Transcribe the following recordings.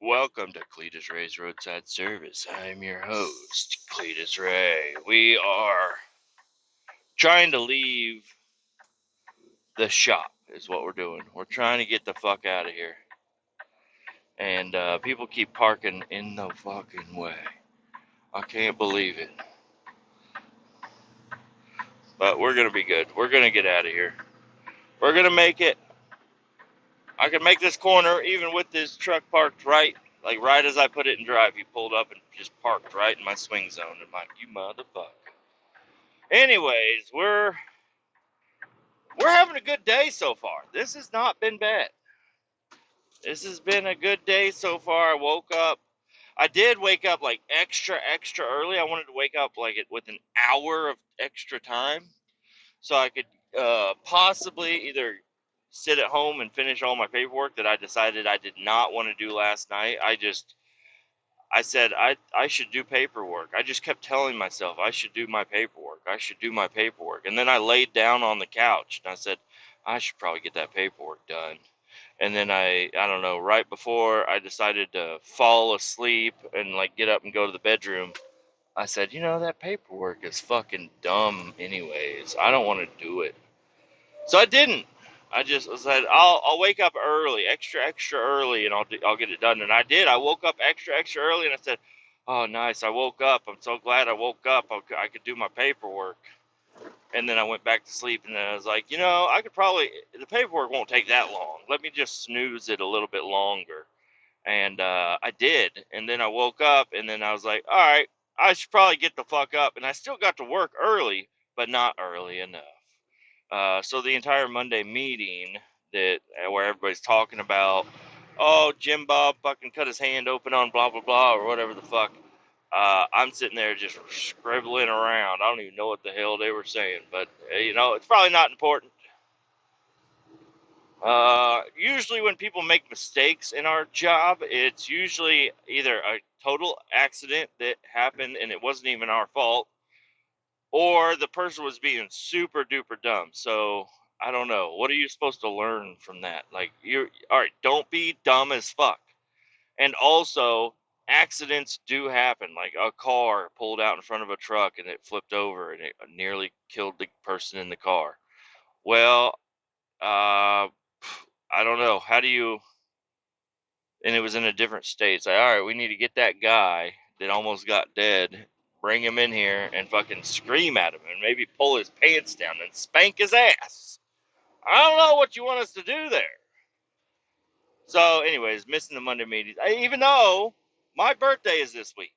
Welcome to Kletus Ray's Roadside Service. I'm your host, Kletus Ray. We are trying to leave the shop, is what we're doing. We're trying to get the fuck out of here. And people keep parking in the fucking way. I can't believe it. But we're going to be good. We're going to get out of here. We're going to make it. I can make this corner even with this truck parked right as I put it in drive. He pulled up and just parked right in my swing zone. I'm like, you motherfucker. Anyways, we're having a good day so far. This has not been bad. This has been a good day so far. I woke up. I did wake up like extra early. I wanted to wake up like with an hour of extra time so I could possibly either sit at home and finish all my paperwork that I decided I did not want to do last night. I said I should do paperwork. I just kept telling myself I should do my paperwork. I should do my paperwork. And then I laid down on the couch and I said I should probably get that paperwork done. And then I don't know, right before I decided to fall asleep and like get up and go to the bedroom, I said, that paperwork is fucking dumb anyways. I don't want to do it. So I didn't. I just said I'll wake up early, extra early, and I'll get it done. And I did. I woke up extra early, and I said, "Oh, nice! I woke up. I'm so glad I woke up. I could do my paperwork." And then I went back to sleep, and then I was like, I could probably the paperwork won't take that long. Let me just snooze it a little bit longer. And I did. And then I woke up, and then I was like, "All right, I should probably get the fuck up." And I still got to work early, but not early enough. So the entire Monday meeting where everybody's talking about, oh, Jim Bob fucking cut his hand open on blah, blah, blah, or whatever the fuck, I'm sitting there just scribbling around. I don't even know what the hell they were saying, but, it's probably not important. Usually when people make mistakes in our job, it's usually either a total accident that happened and it wasn't even our fault, or the person was being super duper dumb. So I don't know. What are you supposed to learn from that? Like, all right, don't be dumb as fuck. And also, accidents do happen. Like a car pulled out in front of a truck and it flipped over and it nearly killed the person in the car. Well, I don't know. How do you? And it was in a different state. It's like, all right, we need to get that guy that almost got dead, bring him in here and fucking scream at him and maybe pull his pants down and spank his ass. I don't know what you want us to do there. So, anyways, missing the Monday meetings. Even though my birthday is this week.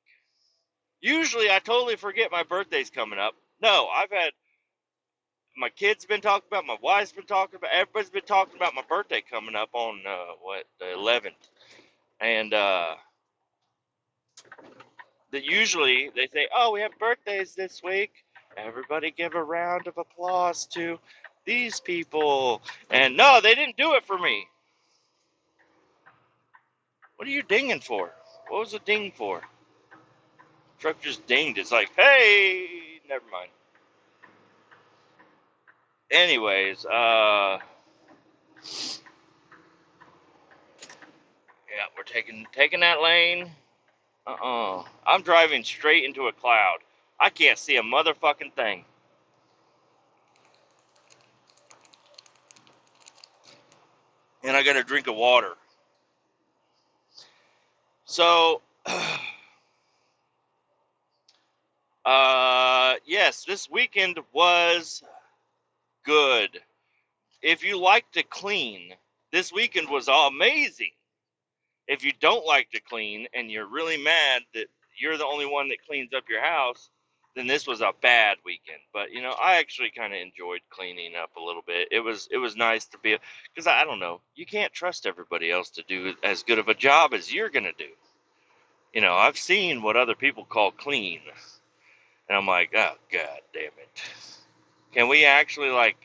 Usually I totally forget my birthday's coming up. No, my kids been talking about, my wife's been talking about, everybody's been talking about my birthday coming up on, the 11th. And, that usually they say, oh, we have birthdays this week. Everybody give a round of applause to these people. And no, they didn't do it for me. What are you dinging for? What was the ding for? Truck just dinged. It's like, hey, never mind. Anyways, yeah, we're taking that lane. I'm driving straight into a cloud. I can't see a motherfucking thing. And I got a drink of water. So, yes, this weekend was good. If you like to clean, this weekend was amazing. If you don't like to clean and you're really mad that you're the only one that cleans up your house, then this was a bad weekend. But I actually kind of enjoyed cleaning up a little bit. It was nice to be, because I don't know, you can't trust everybody else to do as good of a job as you're gonna do. I've seen what other people call clean, and I'm like, oh god damn it. Can we actually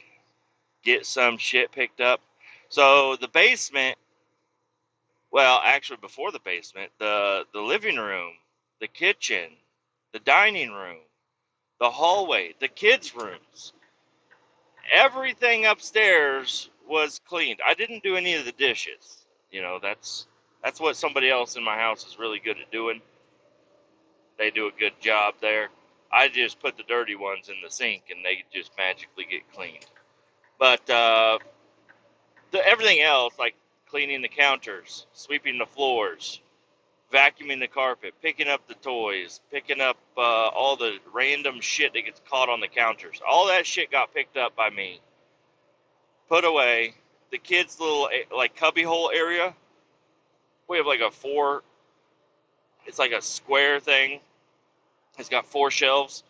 get some shit picked up? So the basement, well, actually before the basement, the living room, the kitchen, the dining room, the hallway, the kids' rooms, everything upstairs was cleaned. I didn't do any of the dishes. That's That's what somebody else in my house is really good at doing. They do a good job there. I just put the dirty ones in the sink and they just magically get cleaned. But everything else, like cleaning the counters, sweeping the floors, vacuuming the carpet, picking up the toys, picking up all the random shit that gets caught on the counters. All that shit got picked up by me, put away. The kids' little like cubbyhole area, we have like it's like a square thing. It's got 4 shelves,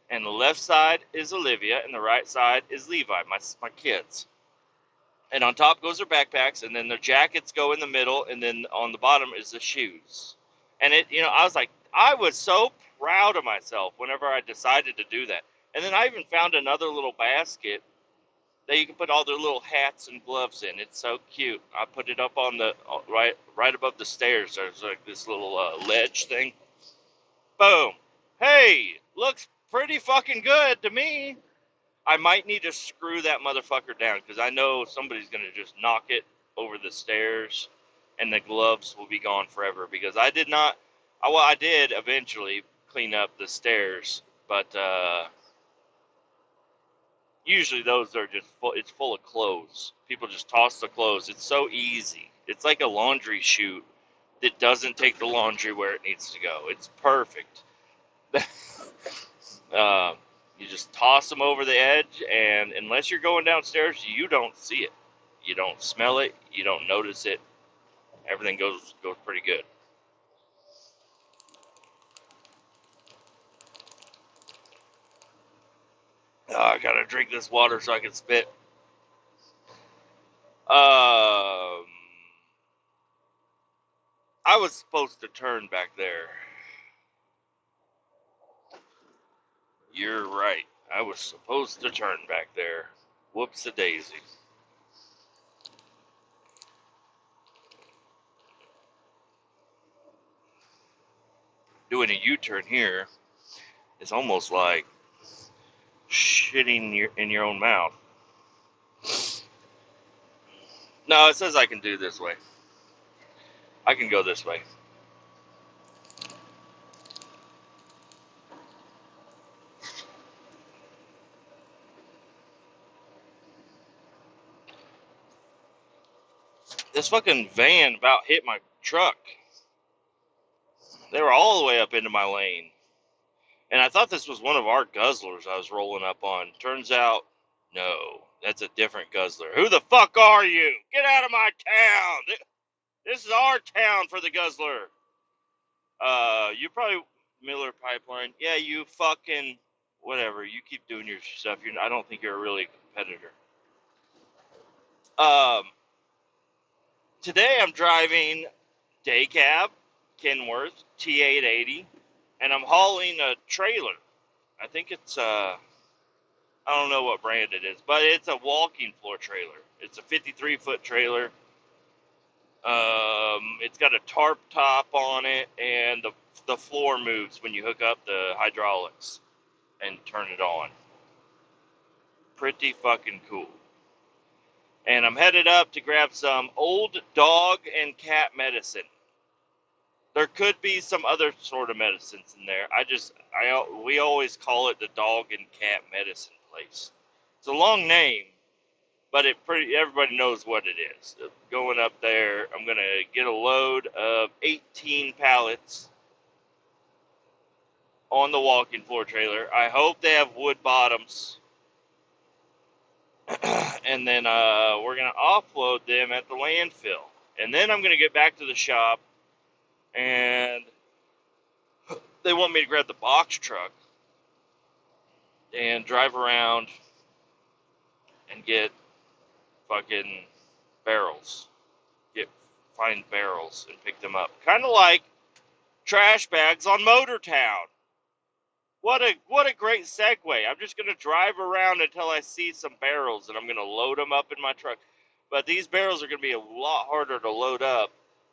and the left side is Olivia, and the right side is Levi, my kids. And on top goes their backpacks, and then their jackets go in the middle, and then on the bottom is the shoes. And I was so proud of myself whenever I decided to do that. And then I even found another little basket that you can put all their little hats and gloves in. It's so cute. I put it up on the right above the stairs. There's like this little ledge thing. Boom. Hey, looks pretty fucking good to me. I might need to screw that motherfucker down because I know somebody's going to just knock it over the stairs and the gloves will be gone forever because I did eventually clean up the stairs, but usually those are just it's full of clothes. People just toss the clothes. It's so easy. It's like a laundry chute that doesn't take the laundry where it needs to go. It's perfect. You just toss them over the edge, and unless you're going downstairs, you don't see it. You don't smell it. You don't notice it. Everything goes pretty good. I gotta drink this water so I can spit. I was supposed to turn back there. You're right. I was supposed to turn back there. Whoops-a-daisy. Doing a U-turn here is almost like shitting in your own mouth. No, it says I can do this way. I can go this way. This fucking van about hit my truck. They were all the way up into my lane. And I thought this was one of our guzzlers I was rolling up on. Turns out, no, that's a different guzzler. Who the fuck are you? Get out of my town! This is our town for the guzzler. You probably Miller Pipeline. Yeah, you fucking whatever. You keep doing your stuff. I don't think you're a really competitor. Today I'm driving day cab, Kenworth T880, and I'm hauling a trailer. I think it's I don't know what brand it is, but it's a walking floor trailer. It's a 53-foot trailer. It's got a tarp top on it, and the floor moves when you hook up the hydraulics and turn it on. Pretty fucking cool. And I'm headed up to grab some old dog and cat medicine. There could be some other sort of medicines in there. We always call it the dog and cat medicine place. It's a long name, but everybody knows what it is. Going up there, I'm going to get a load of 18 pallets on the walking floor trailer. I hope they have wood bottoms. And then we're going to offload them at the landfill. And then I'm going to get back to the shop, and they want me to grab the box truck and drive around and get fucking barrels. Find barrels and pick them up. Kind of like trash bags on Motor Town. What a great segue. I'm just going to drive around until I see some barrels, and I'm going to load them up in my truck. But these barrels are going to be a lot harder to load up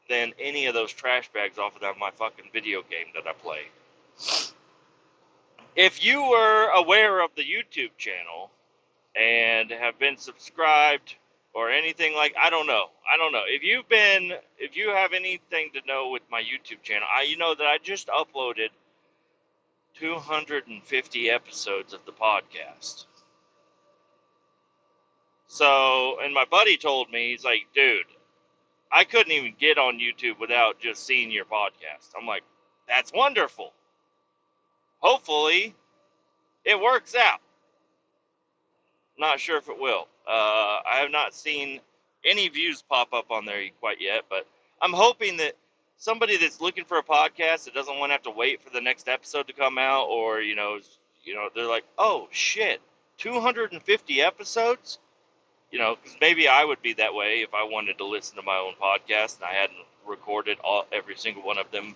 than any of those trash bags off of my fucking video game that I play. If you were aware of the YouTube channel and have been subscribed or anything like. I don't know. If you have anything to know with my YouTube channel, you know that I just uploaded 250 episodes of the podcast. So, and my buddy told me, he's like, dude, I couldn't even get on YouTube without just seeing your podcast. I'm like, that's wonderful. Hopefully, it works out. Not sure if it will. I have not seen any views pop up on there quite yet, but I'm hoping that somebody that's looking for a podcast that doesn't want to have to wait for the next episode to come out, or they're like, oh shit, 250 episodes. Because maybe I would be that way if I wanted to listen to my own podcast and I hadn't recorded every single one of them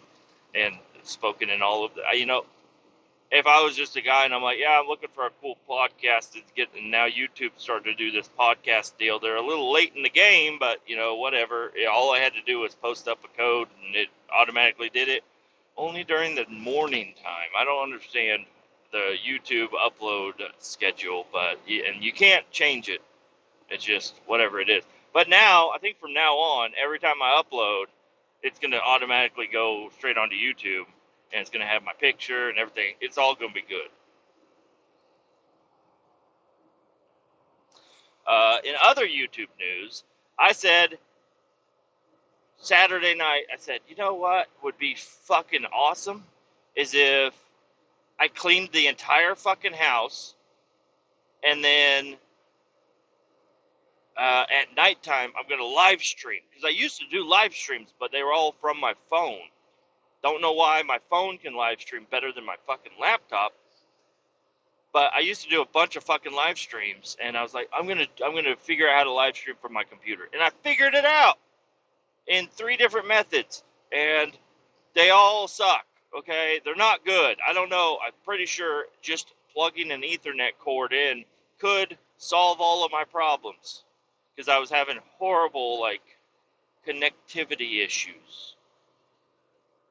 and spoken in all of the, if I was just a guy and I'm like, yeah, I'm looking for a cool podcast to get, and now YouTube started to do this podcast deal. They're a little late in the game, but whatever. All I had to do was post up a code and it automatically did it. Only during the morning time. I don't understand the YouTube upload schedule, and you can't change it. It's just whatever it is. But now, I think from now on, every time I upload, it's going to automatically go straight onto YouTube, and it's going to have my picture and everything. It's all going to be good. In other YouTube news, I said Saturday night, I said, you know what would be fucking awesome is if I cleaned the entire fucking house, and then at nighttime, I'm going to live stream. Because I used to do live streams, but they were all from my phone. Don't know why my phone can live stream better than my fucking laptop. But I used to do a bunch of fucking live streams, and I was like, I'm gonna figure out how to live stream from my computer. And I figured it out in 3 different methods, and they all suck. Okay, they're not good. I don't know. I'm pretty sure just plugging an Ethernet cord in could solve all of my problems, because I was having horrible connectivity issues.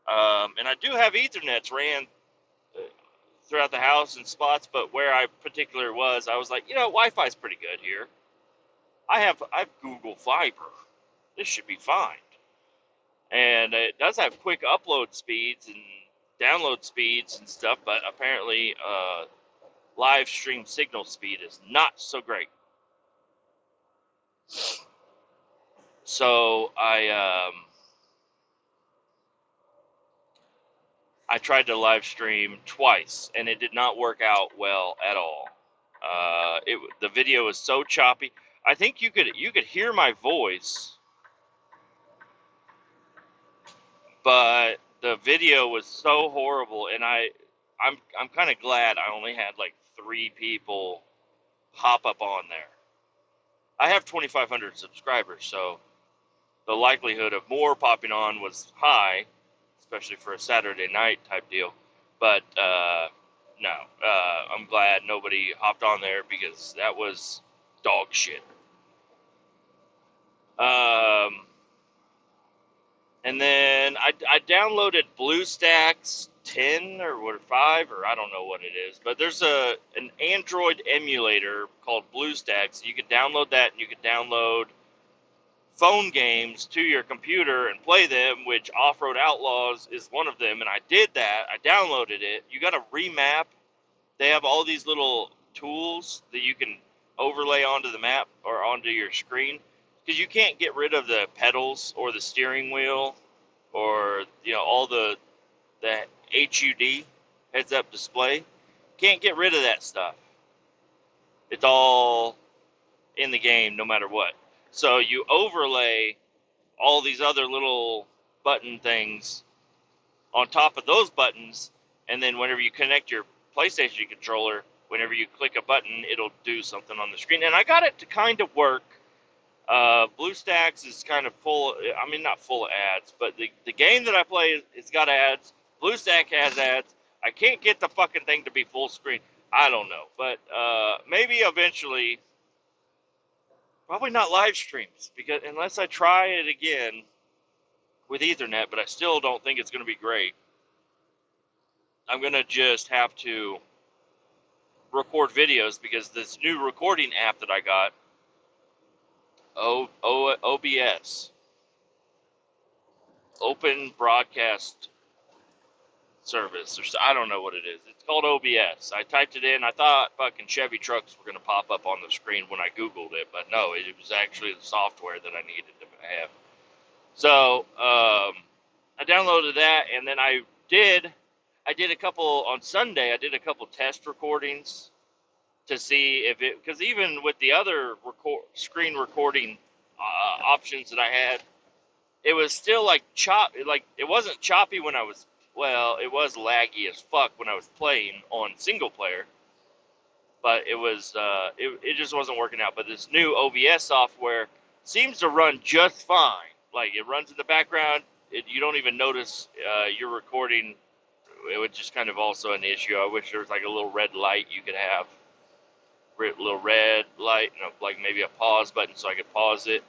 And I do have Ethernets ran throughout the house in spots, but where I particularly was, I was like, Wi-Fi's pretty good here. I have Google Fiber. This should be fine. And it does have quick upload speeds and download speeds and stuff, but apparently live stream signal speed is not so great. So I tried to live stream twice, and it did not work out well at all. The video was so choppy. I think you could hear my voice, but the video was so horrible, and I'm kind of glad I only had 3 people hop up on there. I have 2,500 subscribers, so the likelihood of more popping on was high, especially for a Saturday night type deal. But no, I'm glad nobody hopped on there, because that was dog shit. And then I downloaded BlueStacks 10 or 5, or I don't know what it is, but there's an Android emulator called BlueStacks. You can download that, and you can download phone games to your computer and play them, which Off-Road Outlaws is one of them, and I did that. I downloaded it. You got to remap. They have all these little tools that you can overlay onto the map or onto your screen, because you can't get rid of the pedals or the steering wheel or all the HUD, heads up display. Can't get rid of that stuff. It's all in the game no matter what. So you overlay all these other little button things on top of those buttons, and then whenever you connect your PlayStation controller, whenever you click a button, it'll do something on the screen. And I got it to kind of work. BlueStacks is kind of full. I mean, not full of ads, but the game that I play, it's got ads. BlueStack has ads. I can't get the fucking thing to be full screen. I don't know, but maybe eventually. Probably not live streams, because unless I try it again with Ethernet, but I still don't think it's going to be great. I'm going to just have to record videos, because this new recording app that I got OBS, Open Broadcast Service, or I don't know what it is. It's called OBS. I typed it in. I thought fucking Chevy trucks were gonna pop up on the screen when I Googled it, but no, it was actually the software that I needed to have. So I downloaded that, and then I did a couple on Sunday. I did a couple test recordings to see if it, because even with the other screen recording options that I had, it was still like like it wasn't choppy when I was, well, it was laggy as fuck when I was playing on single player, but it was it just wasn't working out. But this new OBS software seems to run just fine. Like it runs in the background. You don't even notice you're recording. It was just kind of also an issue. I wish there was like a little red light you could have, little red light, like maybe a pause button so I could pause it.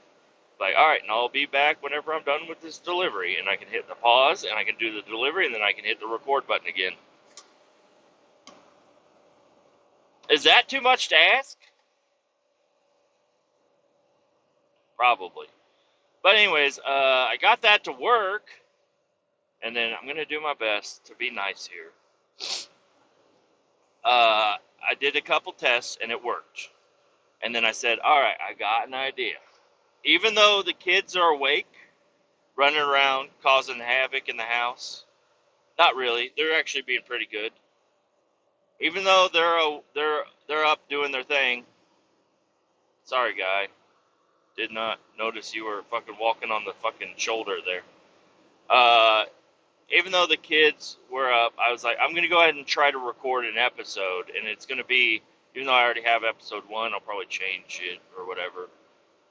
Like, all right, and I'll be back whenever I'm done with this delivery, and I can hit the pause, and I can do the delivery, and then I can hit the record button again. Is that too much to ask? Probably. But anyways, I got that to work, and then I'm going to do my best to be nice here. I did a couple tests, and it worked. And then I said, all right, I got an idea. Even though the kids are awake, running around, causing havoc in the house, not really. They're actually being pretty good. Even though they're up doing their thing. Sorry, guy. Did not notice you were fucking walking on the fucking shoulder there. Even though the kids were up, I was like, I'm going to go ahead and try to record an episode. And it's going to be, even though I already have episode 1, I'll probably change it or whatever.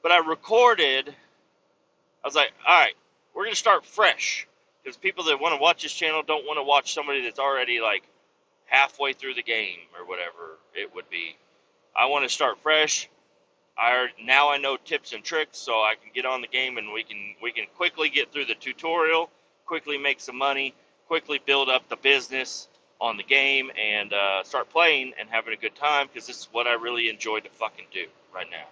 But I recorded, I was like, all right, we're going to start fresh. Because people that want to watch this channel don't want to watch somebody that's already like halfway through the game or whatever it would be. I want to start fresh. Now I know tips and tricks, so I can get on the game and we can quickly get through the tutorial, quickly make some money, quickly build up the business on the game, and start playing and having a good time, because this is what I really enjoy to fucking do right now.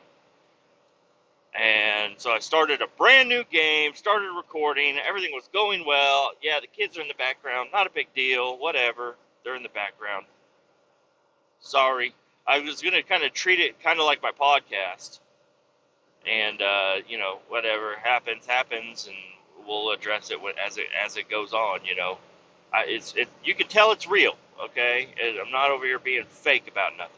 And so I started a brand new game, started recording, everything was going well. Yeah, the kids are in the background, not a big deal, whatever, they're in the background. Sorry. I was going to kind of treat it kind of like my podcast. And, whatever happens, and we'll address it as it goes on, you can tell it's real, okay? I'm not over here being fake about nothing.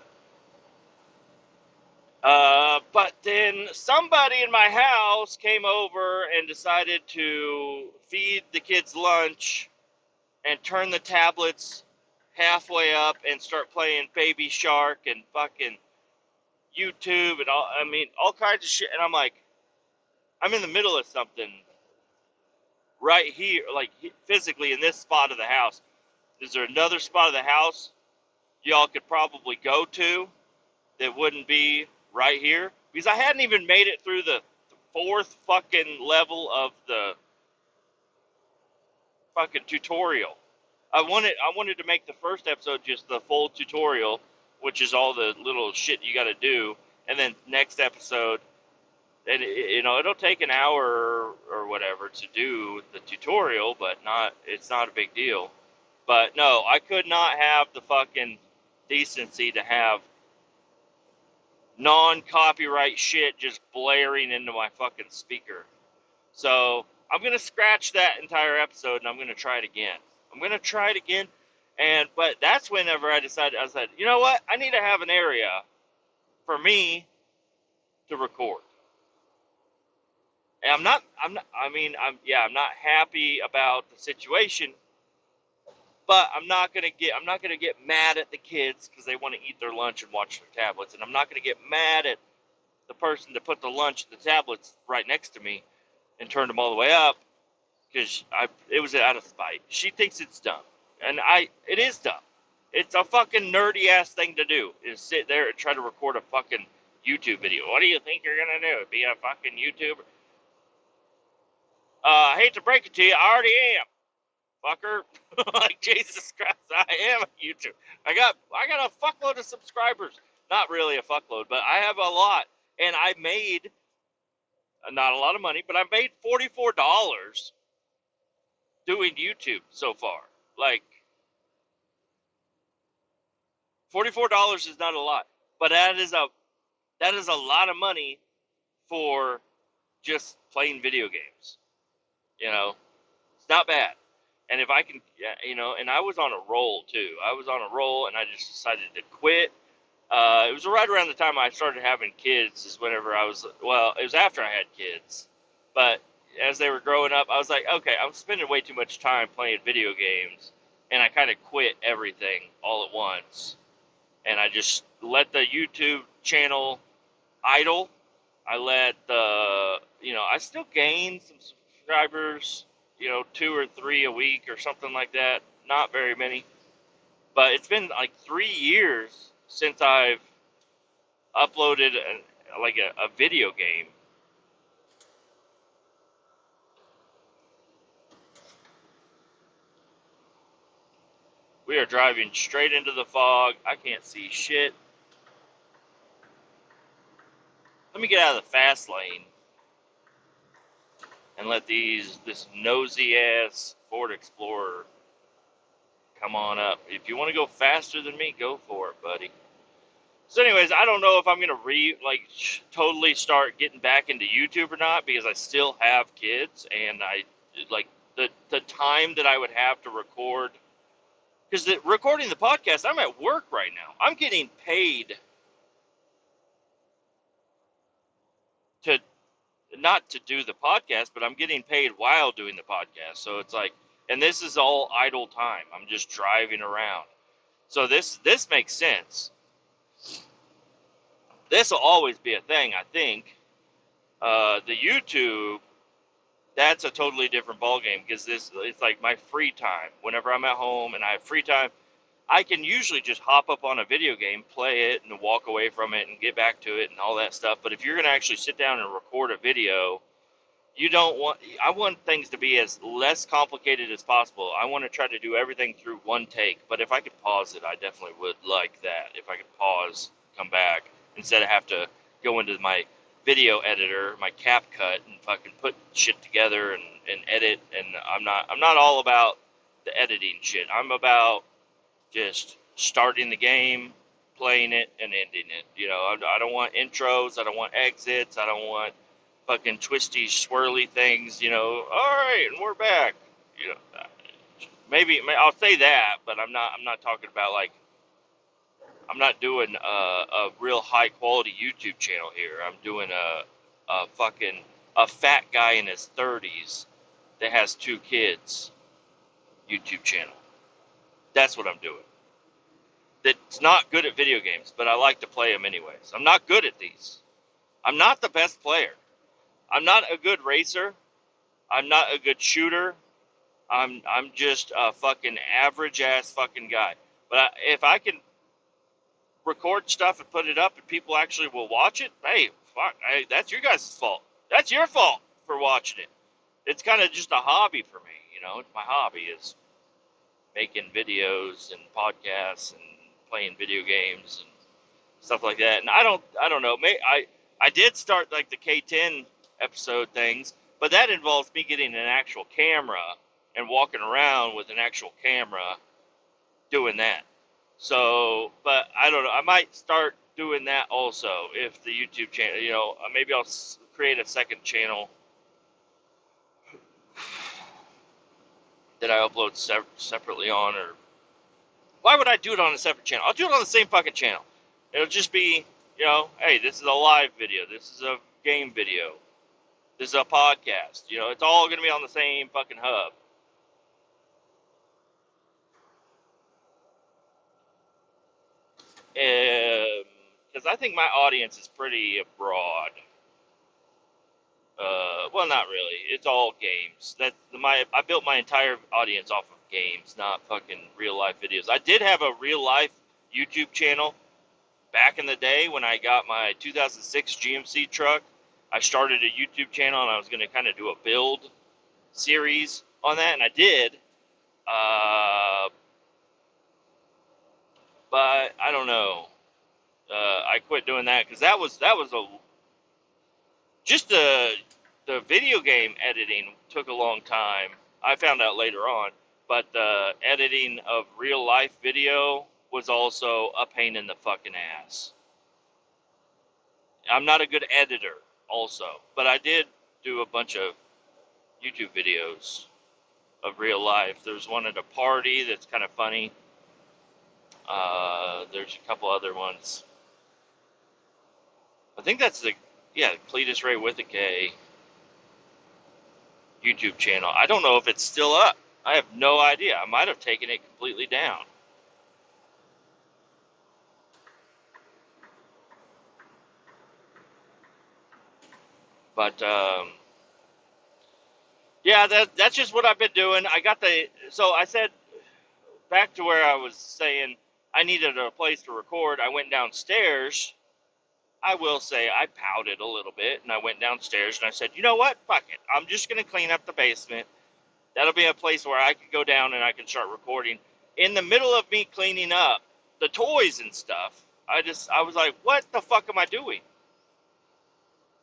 But then somebody in my house came over and decided to feed the kids lunch and turn the tablets halfway up and start playing Baby Shark and fucking YouTube and all kinds of shit. And I'm like, I'm in the middle of something right here, like physically in this spot of the house. Is there another spot of the house y'all could probably go to that wouldn't be right here? Because I hadn't even made it through the 4th fucking level of the fucking tutorial. I wanted to make the first episode just the full tutorial, which is all the little shit you got to do, and then next episode, and it'll take an hour or whatever to do the tutorial, but it's not a big deal. But no, I could not have the fucking decency to have non-copyright shit just blaring into my fucking speaker. So I'm gonna scratch that entire episode and I'm gonna try it again. But that's whenever I said, you know what? I need to have an area for me to record. And I'm not happy about the situation, but I'm not gonna get mad at the kids because they want to eat their lunch and watch their tablets, and I'm not gonna get mad at the person that put the lunch and the tablets right next to me and turned them all the way up because it was out of spite. She thinks it's dumb, and it is dumb. It's a fucking nerdy ass thing to do, is sit there and try to record a fucking YouTube video. What do you think you're gonna do? Be a fucking YouTuber? I hate to break it to you, I already am, fucker. Like, Jesus Christ, I am a YouTuber. I got a fuckload of subscribers. Not really a fuckload, but I have a lot. And I made Not a lot of money, but I made $44 doing YouTube so far. Like, $44 is not a lot, but that is a lot of money for just playing video games. You know, it's not bad. And if I can, and I was on a roll too. I was on a roll, and I just decided to quit. It was right around the time I started having kids. Is whenever I was. Well, it was after I had kids, but as they were growing up, I was like, okay, I'm spending way too much time playing video games, and I kind of quit everything all at once, and I just let the YouTube channel idle. I let I still gain some subscribers, 2 or 3 a week or something like that. Not very many, but it's been like 3 years since I've uploaded a video game. We are driving straight into the fog. I can't see shit. Let me get out of the fast lane and let this nosy ass Ford Explorer come on up. If you want to go faster than me, go for it, buddy. So anyways, I don't know if I'm going to totally start getting back into YouTube or not, because I still have kids, and I like the time that I would have to record, because recording the podcast, I'm at work right now. I'm getting paid to not to do the podcast, but I'm getting paid while doing the podcast. So it's like, and this is all idle time. I'm just driving around. So this makes sense. This will always be a thing, I think. The YouTube, that's a totally different ballgame, because it's like my free time. Whenever I'm at home and I have free time, I can usually just hop up on a video game, play it, and walk away from it and get back to it and all that stuff. But if you're going to actually sit down and record a video, I want things to be as less complicated as possible. I want to try to do everything through one take. But if I could pause it, I definitely would like that. If I could pause, come back, instead of have to go into my video editor, my CapCut, and fucking put shit together and edit. And I'm not all about the editing shit. I'm about just starting the game, playing it, and ending it. I don't want intros. I don't want exits. I don't want fucking twisty, swirly things. All right, and we're back. Maybe I'll say that, but I'm not talking about, like, I'm not doing a real high quality YouTube channel here. I'm doing a fat guy in his 30s that has 2 kids YouTube channel. That's what I'm doing. That's not good at video games, but I like to play them anyways. I'm not good at these. I'm not the best player. I'm not a good racer. I'm not a good shooter. I'm just a fucking average ass fucking guy. But if I can record stuff and put it up and people actually will watch it, hey, fuck, that's your guys' fault. That's your fault for watching it. It's kind of just a hobby for me, It's my hobby is making videos and podcasts and playing video games and stuff like that. And I don't know. I did start like the K10 episode things, but that involves me getting an actual camera and walking around with an actual camera doing that. So, but I don't know. I might start doing that also if the YouTube channel, maybe I'll create a second channel that I upload separately on, or why would I do it on a separate channel? I'll do it on the same fucking channel. It'll just be, hey, this is a live video. This is a game video. This is a podcast. It's all going to be on the same fucking hub. Because I think my audience is pretty broad. Well, not really. It's all games. I built my entire audience off of games, not fucking real life videos. I did have a real life YouTube channel back in the day when I got my 2006 GMC truck. I started a YouTube channel, and I was going to kind of do a build series on that, and I did. But I don't know. I quit doing that because that was Just the video game editing took a long time. I found out later on, but the editing of real life video was also a pain in the fucking ass. I'm not a good editor, also, but I did do a bunch of YouTube videos of real life. There's one at a party that's kind of funny. There's a couple other ones. I think that's Kletus Ray with a K YouTube channel. I don't know if it's still up. I have no idea. I might have taken it completely down. But yeah, that's just what I've been doing. So I said back to where I was saying I needed a place to record. I went downstairs. I will say I pouted a little bit, and I went downstairs and I said, you know what? Fuck it. I'm just gonna clean up the basement. That'll be a place where I could go down and I can start recording. In the middle of me cleaning up the toys and stuff, I was like, what the fuck am I doing?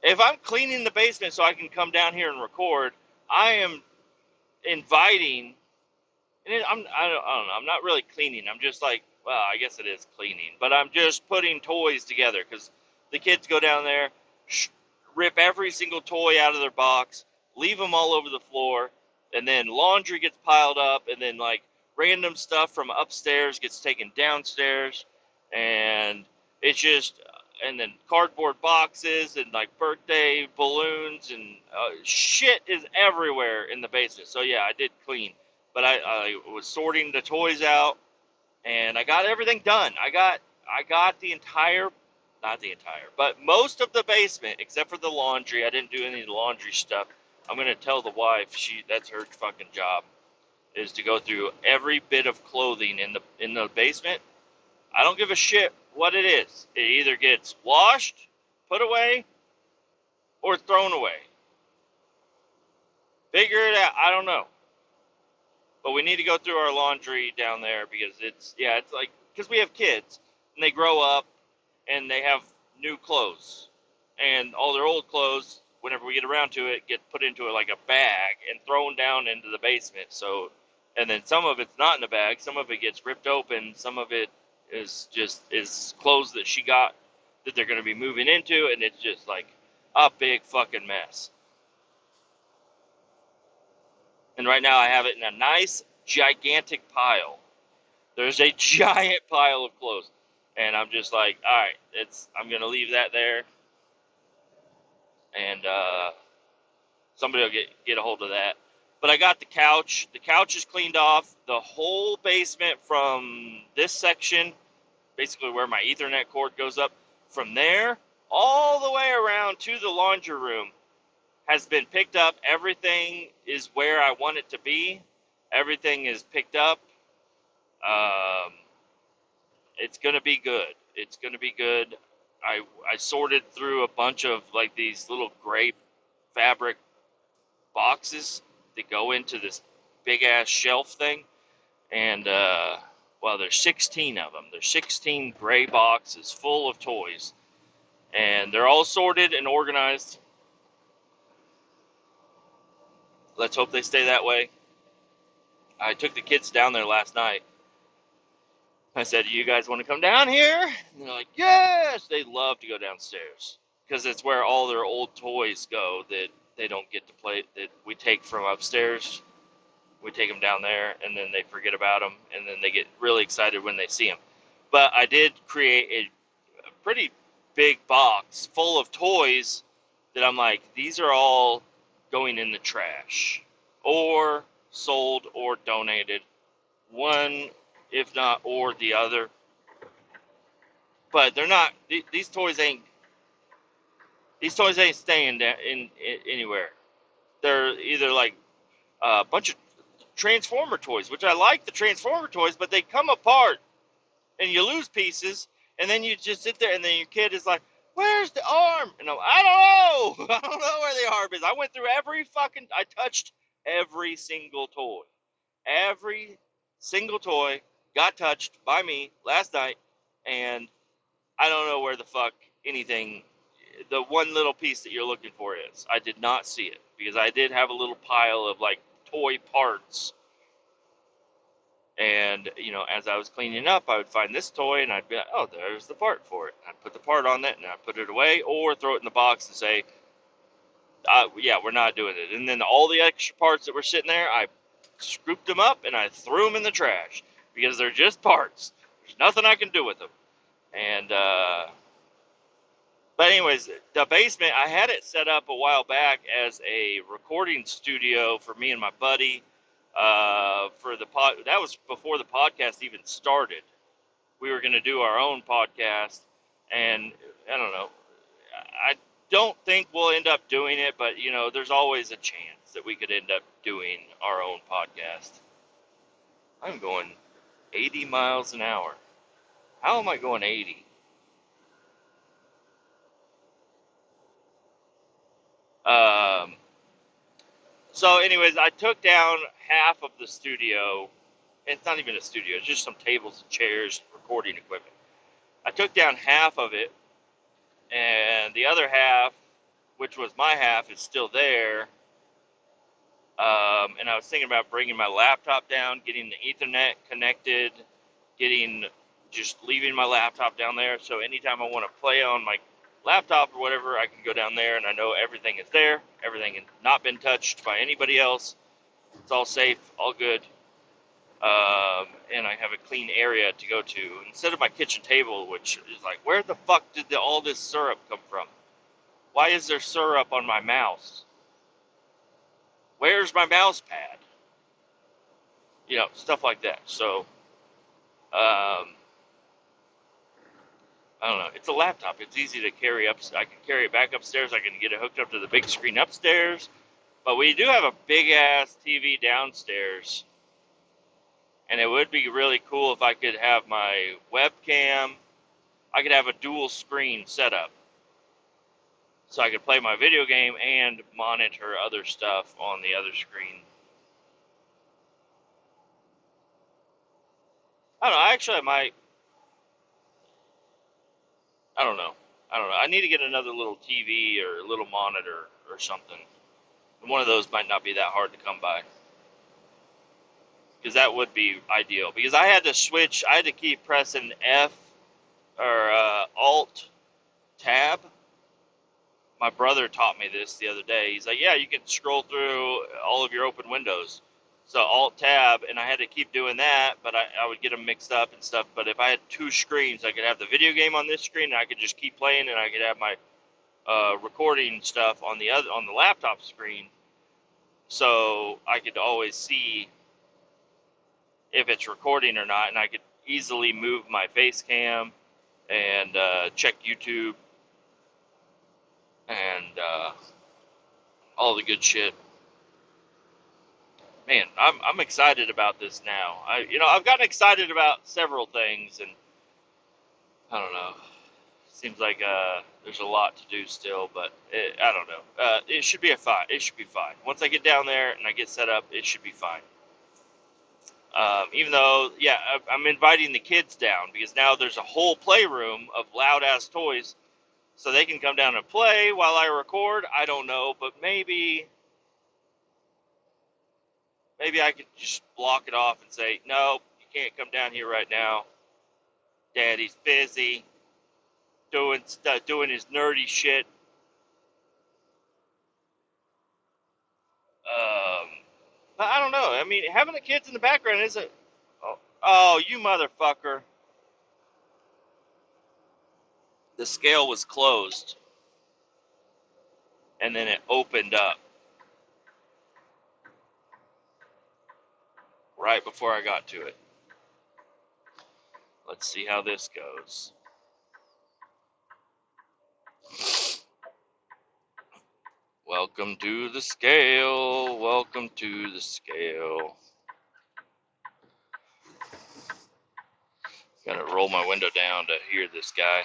If I'm cleaning the basement so I can come down here and record, I am inviting, and I don't know, I'm not really cleaning. I'm just like, well, I guess it is cleaning, but I'm just putting toys together because the kids go down there, rip every single toy out of their box, leave them all over the floor, and then laundry gets piled up, and then like random stuff from upstairs gets taken downstairs, and it's just, and then cardboard boxes and like birthday balloons and shit is everywhere in the basement. So yeah, I did clean, but I was sorting the toys out, and I got everything done. I got the entire, not the entire, but most of the basement except for the laundry. I didn't do any of the laundry stuff. I'm gonna tell the wife, that's her fucking job, is to go through every bit of clothing in the basement. I don't give a shit what it is. It either gets washed, put away, or thrown away. Figure it out. I don't know. But we need to go through our laundry down there because it's like, because we have kids and they grow up and they have new clothes, and all their old clothes, whenever we get around to it, get put into like a bag and thrown down into the basement. So, and then some of it's not in the bag, some of it gets ripped open, some of it is clothes that she got that they're going to be moving into, and it's just like a big fucking mess. And right now I have it in a nice gigantic pile. There's a giant pile of clothes, and I'm just like, all right, I'm going to leave that there, and somebody will get a hold of that. But I got the couch. The couch is cleaned off. The whole basement from this section, basically where my Ethernet cord goes up, from there all the way around to the laundry room has been picked up. Everything is where I want it to be. Everything is picked up. It's going to be good. It's going to be good. I sorted through a bunch of like these little gray fabric boxes that go into this big ass shelf thing, and well, there's 16 of them. There's 16 gray boxes full of toys, and they're all sorted and organized. Let's hope they stay that way. I took the kids down there last night. I said, "Do you guys want to come down here?" And they're like, "Yes!" They love to go downstairs because it's where all their old toys go that they don't get to play, that we take from upstairs. We take them down there, and then they forget about them, and then they get really excited when they see them. But I did create a pretty big box full of toys that I'm like, these are all going in the trash, or sold, or donated. One, if not, or the other. But they're not. These toys ain't staying in anywhere. They're either like a bunch of Transformer toys, which I like the Transformer toys, but they come apart and you lose pieces, and then you just sit there, and then your kid is like, "Where's the arm?" And I don't know. I don't know where the arm is. I went through I touched every single toy. Every single toy got touched by me last night, and I don't know where the fuck anything. the one little piece that you're looking for is. I did not see it because I did have a little pile of like toy parts. And, as I was cleaning up, I would find this toy and I'd be like, oh, there's the part for it. I'd put the part on that and I'd put it away or throw it in the box and say, yeah, we're not doing it. And then all the extra parts that were sitting there, I scooped them up and I threw them in the trash because they're just parts. There's nothing I can do with them. And, but anyways, the basement, I had it set up a while back as a recording studio for me and my buddy. For the that was before the podcast even started. We were going to do our own podcast, and I don't know. I don't think we'll end up doing it, but there's always a chance that we could end up doing our own podcast. I'm going 80 miles an hour. How am I going 80? So anyways, I took down half of the studio. It's not even a studio. It's just some tables and chairs, recording equipment. I took down half of it, and the other half, which was my half, is still there. And I was thinking about bringing my laptop down, getting the Ethernet connected, just leaving my laptop down there. So anytime I want to play on my laptop or whatever, I can go down there and I know everything is there. Everything has not been touched by anybody else. It's all safe, all good. And I have a clean area to go to instead of my kitchen table, which is like, where the fuck did all this syrup come from? Why is there syrup on my mouse? Where's my mouse pad? Stuff like that. So, I don't know. It's a laptop. It's easy to carry up. I can carry it back upstairs. I can get it hooked up to the big screen upstairs. But we do have a big ass TV downstairs. And it would be really cool if I could have my webcam. I could have a dual screen setup. So I could play my video game and monitor other stuff on the other screen. I don't know. Actually, I might. I don't know. I need to get another little TV or a little monitor or something. And one of those might not be that hard to come by. Because that would be ideal. Because I had to keep pressing F or Alt Tab. My brother taught me this the other day. He's like, yeah, you can scroll through all of your open windows. So Alt Tab, and I had to keep doing that, but I would get them mixed up and stuff. But if I had two screens, I could have the video game on this screen, and I could just keep playing, and I could have my recording stuff on the laptop screen. So I could always see if it's recording or not, and I could easily move my face cam and check YouTube and all the good shit. Man, I'm excited about this now. I've gotten excited about several things, and I don't know. Seems like there's a lot to do still, but I don't know. It should be fine. It should be fine. Once I get down there and I get set up, it should be fine. Even though, yeah, I'm inviting the kids down because now there's a whole playroom of loud-ass toys, so they can come down and play while I record. I don't know, but maybe I could just block it off and say, no, you can't come down here right now. Daddy's busy doing his nerdy shit. But I don't know. I mean, having the kids in the background isn't... Oh, you motherfucker. The scale was closed. And then it opened up. Right before I got to it. Let's see how this goes. Welcome to the scale. Welcome to the scale. Gotta roll my window down to hear this guy.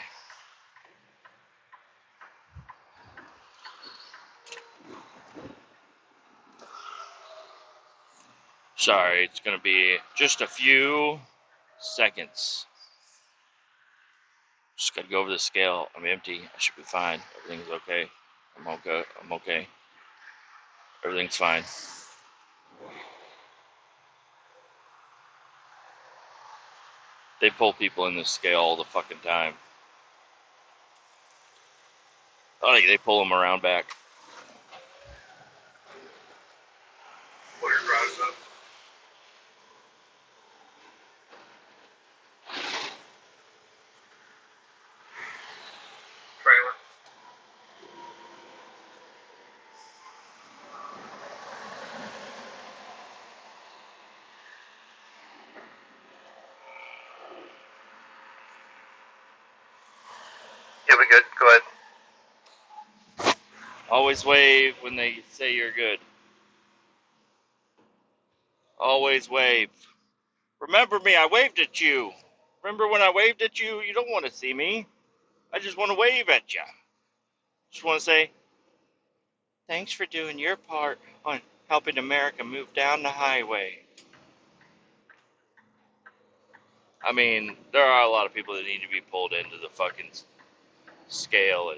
Sorry, it's gonna be just a few seconds. Just gotta go over the scale. I'm empty. I should be fine. Everything's okay. I'm okay. I'm okay. Everything's fine. They pull people in this scale all the fucking time. Like they pull them around back. Pull your garage up. Trailer. You'll be good. Go ahead. Always wave when they say you're good. Always wave. Remember me, I waved at you. Remember when I waved at you? You don't want to see me. I just want to wave at you. Just want to say, thanks for doing your part on helping America move down the highway. I mean, there are a lot of people that need to be pulled into the fucking scale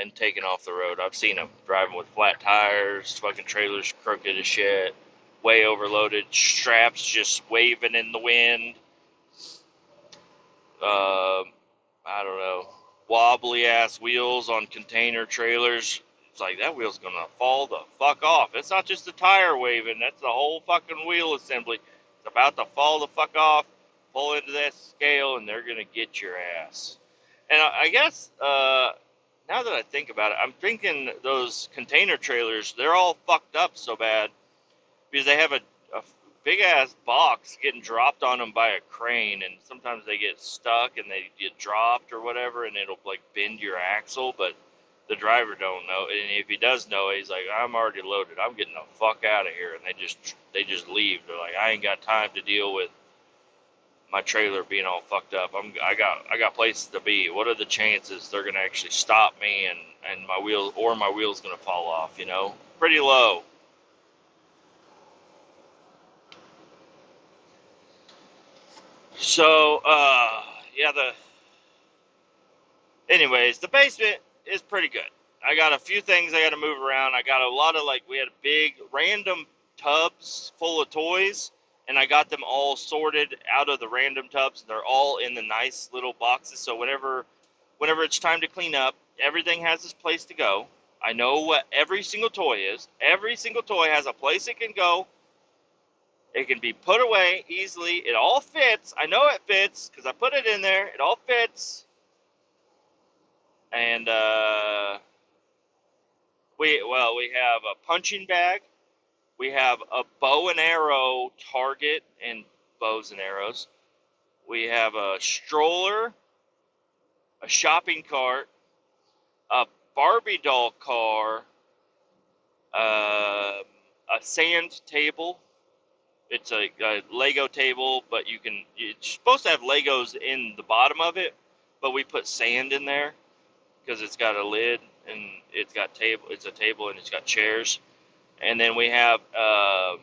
and taken off the road. I've seen them driving with flat tires, fucking trailers crooked as shit, way overloaded, straps just waving in the wind. I don't know, wobbly ass wheels on container trailers. It's like that wheel's gonna fall the fuck off. It's not just the tire waving, that's the whole fucking wheel assembly. It's about to fall the fuck off, pull into that scale, and they're gonna get your ass. And I guess, now that I think about it, I'm thinking those container trailers, they're all fucked up so bad because they have a big ass box getting dropped on them by a crane, and sometimes they get stuck and they get dropped or whatever, and it'll like bend your axle, but the driver don't know, and if he does know, he's like, I'm already loaded, I'm getting the fuck out of here, and they just leave. They're like, I ain't got time to deal with my trailer being all fucked up. I got places to be. What are the chances they're gonna actually stop me and my wheel's gonna fall off? Pretty low. So, yeah, anyways, the basement is pretty good. I got a few things I got to move around. I got a lot of, we had big random tubs full of toys, and I got them all sorted out of the random tubs. They're all in the nice little boxes, so whenever it's time to clean up, everything has its place to go. I know what every single toy is. Every single toy has a place it can go. It can be put away easily. It all fits. I know it fits because I put it in there. It all fits. And we have a punching bag. We have a bow and arrow target and bows and arrows. We have a stroller, a shopping cart, a Barbie doll car, a sand table. It's a Lego table, but it's supposed to have Legos in the bottom of it, but we put sand in there because it's got a lid and it's a table and it's got chairs. And then we have a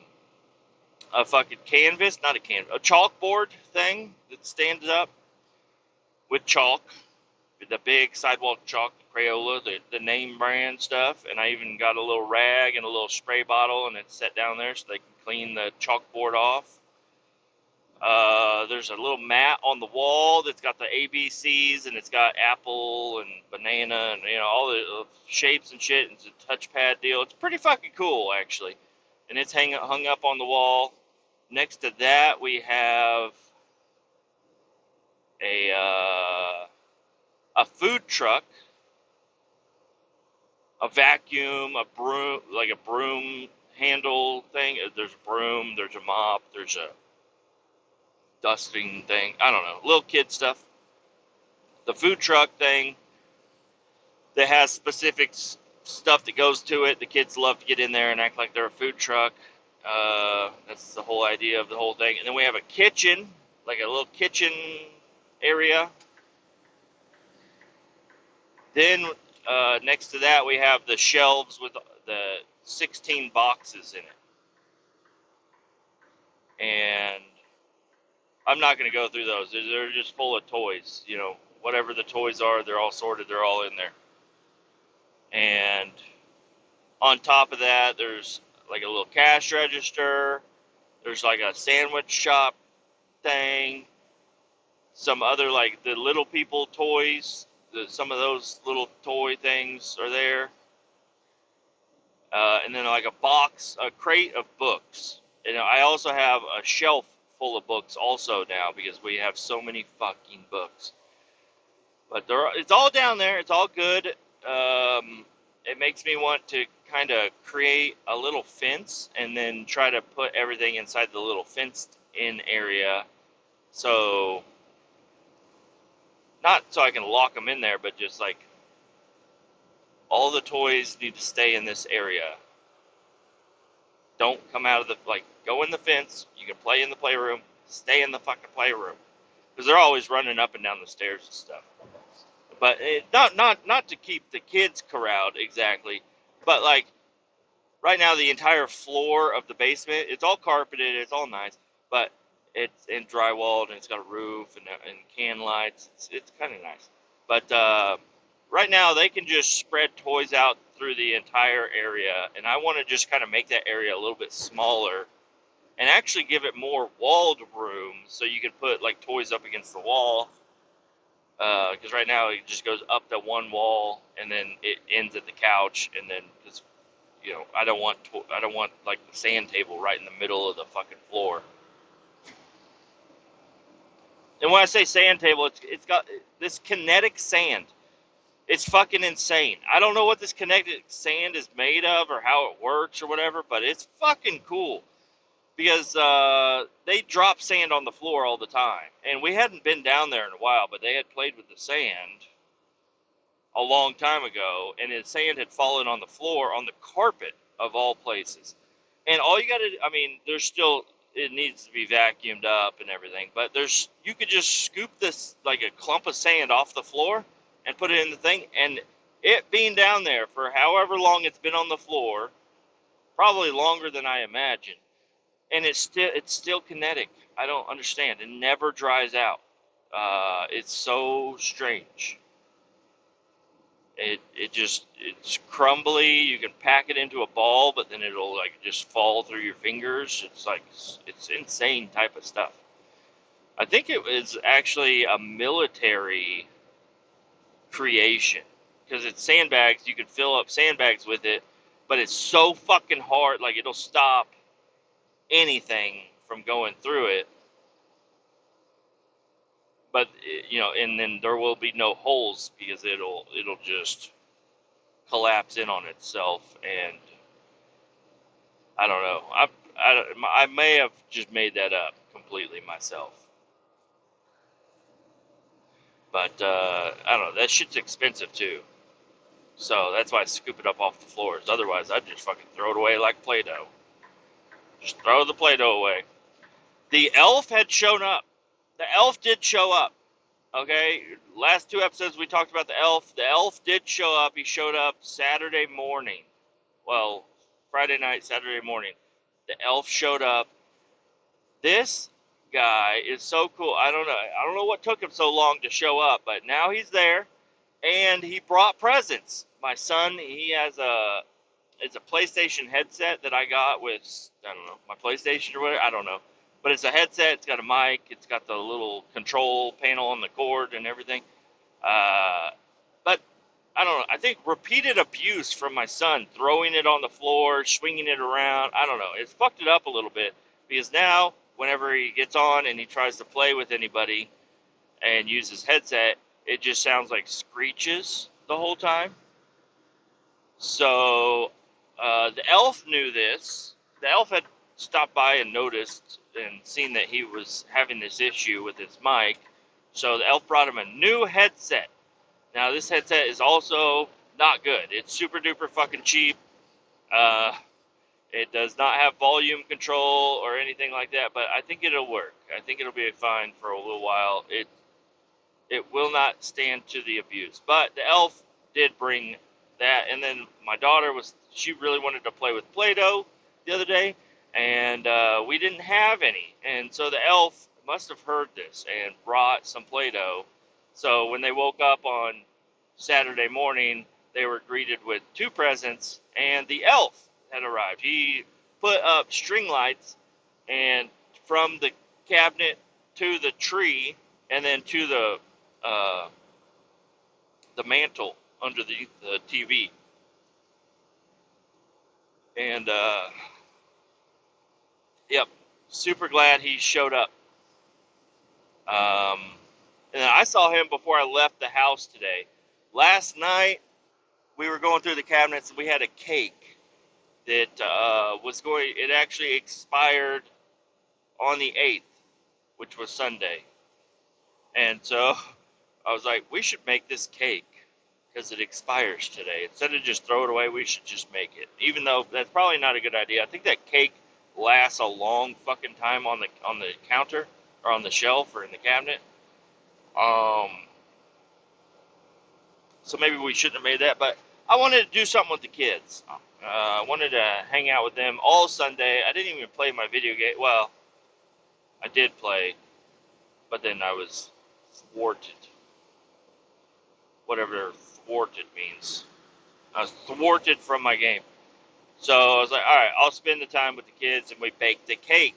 fucking canvas, not a canvas, a chalkboard thing that stands up with chalk, with the big sidewalk chalk, Crayola, the name brand stuff. And I even got a little rag and a little spray bottle, and it's set down there so they can clean the chalkboard off. There's a little mat on the wall that's got the ABCs, and it's got apple and banana and all the shapes and shit. And it's a touchpad deal. It's pretty fucking cool, actually. And it's hung up on the wall. Next to that, we have a food truck, a vacuum, a broom, like a broom handle thing. There's a broom, there's a mop, there's a dusting thing. I don't know, little kid stuff. The food truck thing that has specific stuff that goes to it. The kids love to get in there and act like they're a food truck. That's the whole idea of the whole thing. And then we have a kitchen, like a little kitchen area. Then next to that, we have the shelves with the 16 boxes in it. And I'm not going to go through those. They're just full of toys, whatever the toys are, they're all sorted. They're all in there. And on top of that, there's like a little cash register. There's like a sandwich shop thing. Some other like the little people toys. Some of those little toy things are there. And then like a crate of books. And I also have a shelf full of books also now because we have so many fucking books. But it's all down there. It's all good. It makes me want to kind of create a little fence and then try to put everything inside the little fenced-in area. So, not so I can lock them in there, but just like all the toys need to stay in this area. Don't come out of go in the fence. You can play in the playroom. Stay in the fucking playroom. Because they're always running up and down the stairs and stuff. But not to keep the kids corralled exactly, but like right now the entire floor of the basement, it's all carpeted, it's all nice, but it's in drywalled and it's got a roof and can lights. It's kind of nice. But right now they can just spread toys out through the entire area, and I want to just kind of make that area a little bit smaller and actually give it more walled room so you can put like toys up against the wall. Because right now it just goes up the one wall and then it ends at the couch, and then because I don't want like the sand table right in the middle of the fucking floor. And when I say sand table, it's got this kinetic sand. It's fucking insane. I don't know what this kinetic sand is made of or how it works or whatever, but it's fucking cool. Because they drop sand on the floor all the time. And we hadn't been down there in a while, but they had played with the sand a long time ago, and the sand had fallen on the floor, on the carpet, of all places. And all you gotta, there's still, it needs to be vacuumed up and everything, but you could just scoop this, like a clump of sand off the floor and put it in the thing, and it being down there for however long it's been on the floor, probably longer than I imagined, and it's still kinetic. I don't understand. It never dries out. It's so strange. It's crumbly. You can pack it into a ball, but then it'll like just fall through your fingers. It's insane type of stuff. I think it was actually a military creation because it's sandbags. You can fill up sandbags with it, but it's so fucking hard. Like it'll stop anything from going through it, but and then there will be no holes because it'll just collapse in on itself. And I don't know, I may have just made that up completely myself, but I don't know, that shit's expensive too, so that's why I scoop it up off the floors. Otherwise I'd just fucking throw it away like Play-Doh. Just throw the Play-Doh away. The elf had shown up. The elf did show up. Okay, last 2 episodes we talked about the elf. The elf did show up. He showed up Saturday morning. Well, Friday night, Saturday morning. The elf showed up. This guy is so cool. I don't know what took him so long to show up, but now he's there, and he brought presents. My son, it's a PlayStation headset that I got with, I don't know, my PlayStation or whatever, I don't know. But it's a headset, it's got a mic, it's got the little control panel on the cord and everything. But, I don't know, I think repeated abuse from my son, throwing it on the floor, swinging it around, I don't know. It's fucked it up a little bit, because now, whenever he gets on and he tries to play with anybody and use his headset, it just sounds like screeches the whole time. So, the elf knew this. The elf had stopped by and noticed and seen that he was having this issue with his mic. So the elf brought him a new headset. Now this headset is also not good. It's super duper fucking cheap. It does not have volume control or anything like that, but I think it'll work. I think it'll be fine for a little while. It will not stand to the abuse. But the elf did bring that, and then my daughter she really wanted to play with Play-Doh the other day, and we didn't have any. And so the elf must have heard this and brought some Play-Doh So when they woke up on Saturday morning, they were greeted with 2 presents, and the elf had arrived. He put up string lights, and from the cabinet to the tree, and then to the mantle under the TV. And yep, super glad he showed up. Um, and I saw him before I left the house today. Last night we were going through the cabinets, and we had a cake that it actually expired on the 8th, which was Sunday. And so I was like, we should make this cake because it expires today. Instead of just throw it away, we should just make it. Even though that's probably not a good idea. I think that cake lasts a long fucking time on the counter or on the shelf or in the cabinet. So maybe we shouldn't have made that, but I wanted to do something with the kids. I wanted to hang out with them all Sunday. I didn't even play my video game. Well, I did play, but then I was thwarted. Whatever thwarted means. I was thwarted from my game. So I was like, all right, I'll spend the time with the kids, and we baked the cake.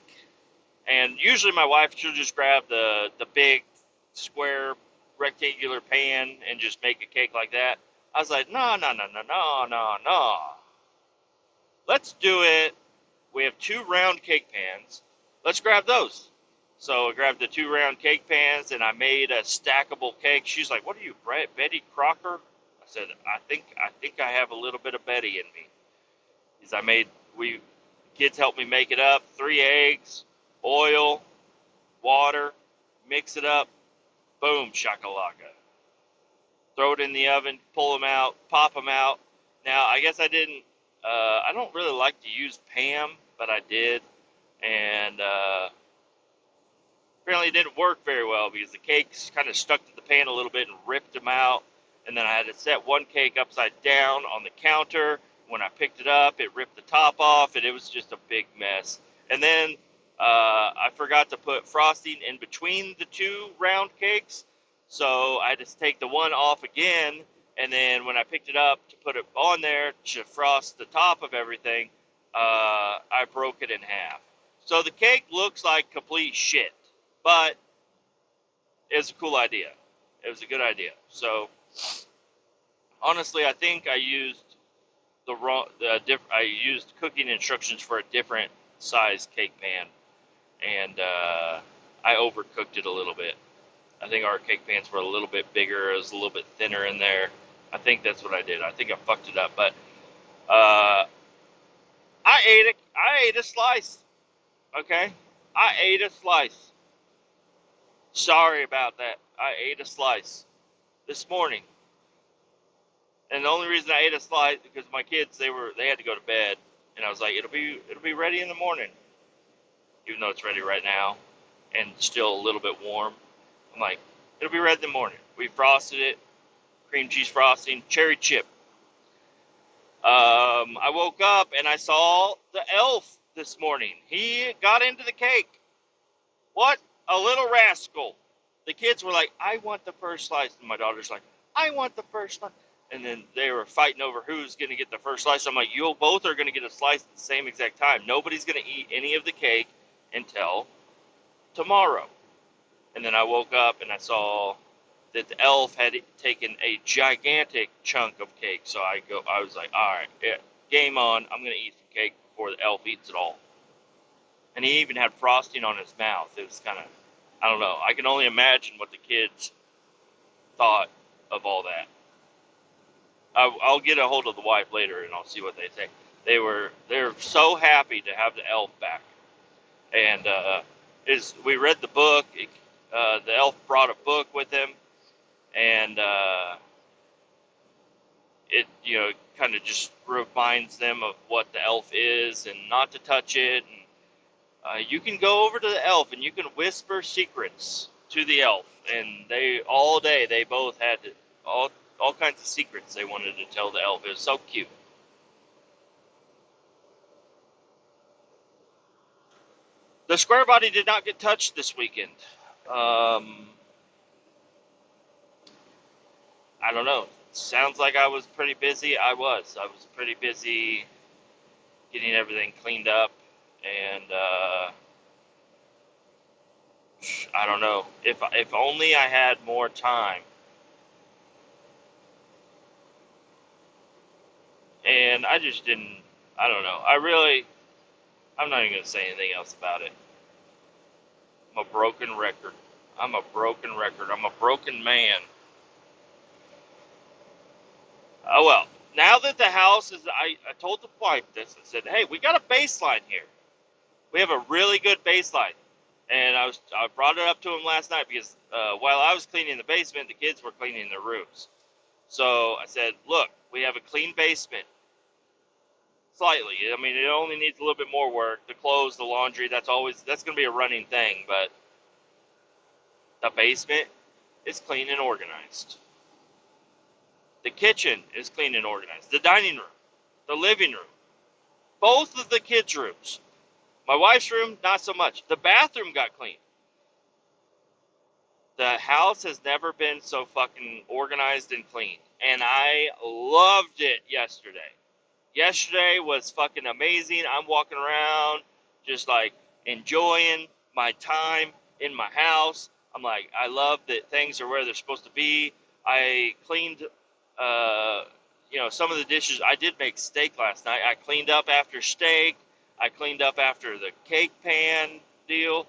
And usually my wife, she'll just grab the big square rectangular pan and just make a cake like that. I was like, no. Let's do it. We have 2 round cake pans. Let's grab those. So I grabbed the 2 round cake pans, and I made a stackable cake. She's like, what are you, Betty Crocker? I said, I think I have a little bit of Betty in me. Kids helped me make it up. 3 eggs, oil, water, mix it up, boom, shakalaka. Throw it in the oven, pull them out, pop them out. Now, I guess I don't really like to use Pam, but I did. And apparently it didn't work very well because the cakes kind of stuck to the pan a little bit and ripped them out. And then I had to set one cake upside down on the counter. When I picked it up, it ripped the top off, and it was just a big mess. And then I forgot to put frosting in between the 2 round cakes, so I had to take the one off again. And then when I picked it up to put it on there to frost the top of everything, I broke it in half. So the cake looks like complete shit, but it was a cool idea. It was a good idea. So honestly, I think I used I used cooking instructions for a different size cake pan, and I overcooked it a little bit. I think our cake pans were a little bit bigger. It was a little bit thinner in there. I think that's what I did. I think I fucked it up, but I ate it. I ate a slice. Okay, I ate a slice. Sorry about that. I ate a slice this morning. And the only reason I ate a slice because my kids they had to go to bed, and I was like, it'll be ready in the morning, even though it's ready right now, and still a little bit warm. I'm like, it'll be ready in the morning. We frosted it, cream cheese frosting, cherry chip. I woke up and I saw the elf this morning. He got into the cake. What a little rascal! The kids were like, I want the first slice, and my daughter's like, I want the first slice. And then they were fighting over who's going to get the first slice. I'm like, you both are going to get a slice at the same exact time. Nobody's going to eat any of the cake until tomorrow. And then I woke up and I saw that the elf had taken a gigantic chunk of cake. So I was like, all right, yeah, game on. I'm going to eat some cake before the elf eats it all. And he even had frosting on his mouth. It was kind of, I don't know. I can only imagine what the kids thought of all that. I'll get a hold of the wife later and I'll see what they say. They're so happy to have the elf back, and we read the book. The elf brought a book with him, and it kind of just reminds them of what the elf is and not to touch it. And you can go over to the elf and you can whisper secrets to the elf, and all day they both had all kinds of secrets they wanted to tell the elf. It was so cute. The square body did not get touched this weekend. I don't know. Sounds like I was pretty busy. I was pretty busy getting everything cleaned up, and I don't know. If only I had more time. And I just didn't. I don't know. I'm not even gonna say anything else about it. I'm a broken record. I'm a broken record. I'm a broken man. Oh well. Now that the house is, I told the wife this. I said, hey, we got a baseline here. We have a really good baseline. And I brought it up to him last night because while I was cleaning the basement, the kids were cleaning their rooms. So I said, look, we have a clean basement. Slightly. I mean, it only needs a little bit more work. The clothes, the laundry, that's going to be a running thing. But the basement is clean and organized. The kitchen is clean and organized. The dining room, the living room, both of the kids' rooms. My wife's room, not so much. The bathroom got clean. The house has never been so fucking organized and clean. And I loved it yesterday. Yesterday was fucking amazing. I'm walking around just like enjoying my time in my house. I'm like, I love that things are where they're supposed to be. I cleaned, some of the dishes. I did make steak last night. I cleaned up after steak. I cleaned up after the cake pan deal.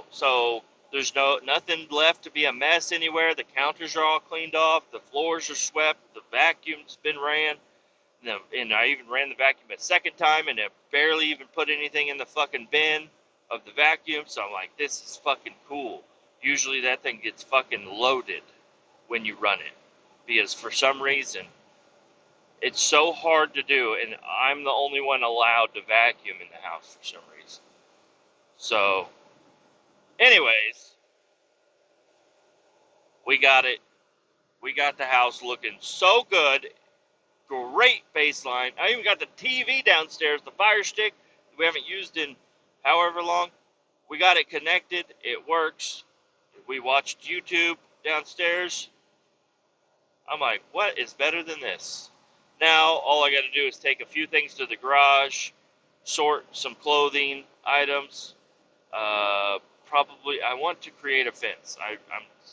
So there's nothing left to be a mess anywhere. The counters are all cleaned off. The floors are swept. The vacuum's been ran. And I even ran the vacuum a second time, and it barely even put anything in the fucking bin of the vacuum. So I'm like, this is fucking cool. Usually that thing gets fucking loaded when you run it, because for some reason it's so hard to do, and I'm the only one allowed to vacuum in the house for some reason. So, anyways, we got it. We got the house looking so good. Great baseline. I even got the TV downstairs, the Fire Stick we haven't used in however long. We got it connected. It works. We watched YouTube downstairs. I'm like, what is better than this? Now, all I got to do is take a few things to the garage, sort some clothing items. Probably, I want to create a fence.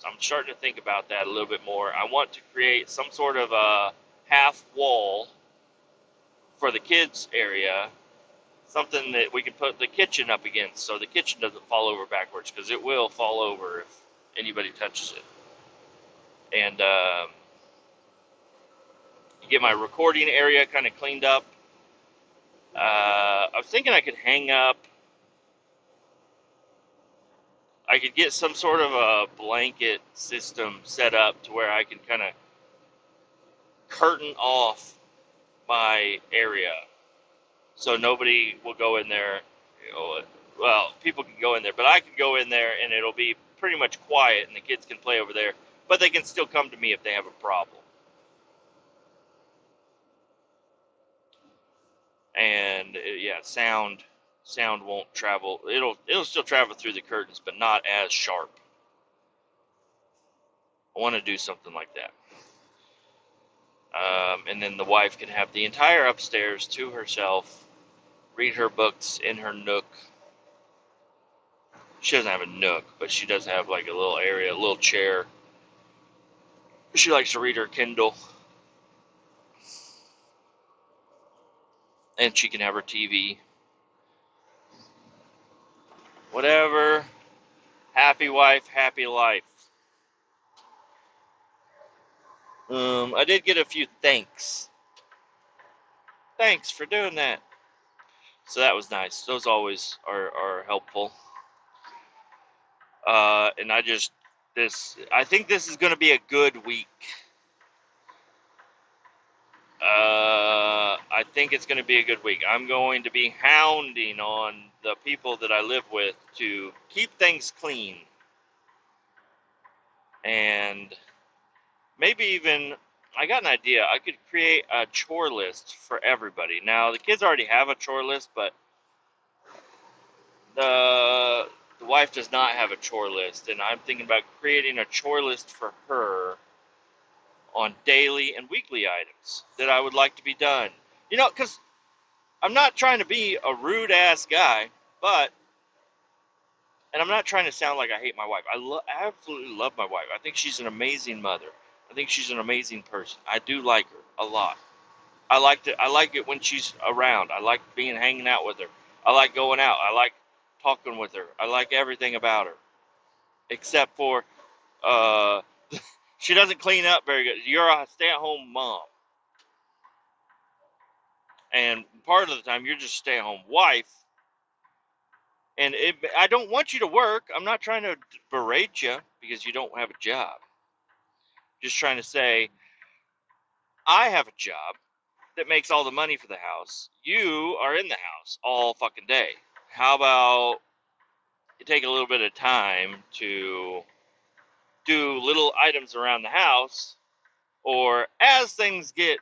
I'm starting to think about that a little bit more. I want to create some sort of a half wall for the kids area, something that we can put the kitchen up against so the kitchen doesn't fall over backwards, because it will fall over if anybody touches it. And get my recording area kind of cleaned up. I was thinking I could get some sort of a blanket system set up to where I can kind of curtain off my area so nobody will go in there. Well, people can go in there, but I can go in there and it'll be pretty much quiet and the kids can play over there, but they can still come to me if they have a problem. And yeah, sound won't travel. It'll still travel through the curtains, but not as sharp. I want to do something like that. And then the wife can have the entire upstairs to herself, read her books in her nook. She doesn't have a nook, but she does have like a little area, a little chair. She likes to read her Kindle. And she can have her TV. Whatever. Happy wife, happy life. I did get a few thanks. Thanks for doing that. So that was nice. Those always are helpful. And I think this is going to be a good week. I think it's going to be a good week. I'm going to be hounding on the people that I live with to keep things clean. And maybe even, I got an idea. I could create a chore list for everybody. Now, the kids already have a chore list, but the wife does not have a chore list. And I'm thinking about creating a chore list for her on daily and weekly items that I would like to be done. You know, because I'm not trying to be a rude ass guy, but, and I'm not trying to sound like I hate my wife. I absolutely love my wife. I think she's an amazing mother. I think she's an amazing person. I do like her a lot. I like it when she's around. I like hanging out with her. I like going out. I like talking with her. I like everything about her, except for uh, she doesn't clean up very good. You're a stay-at-home mom, and part of the time you're just a stay-at-home wife. And I don't want you to work. I'm not trying to berate you because you don't have a job. Just trying to say I have a job that makes all the money for the house. You are in the house all fucking day. How about you take a little bit of time to do little items around the house, or as things get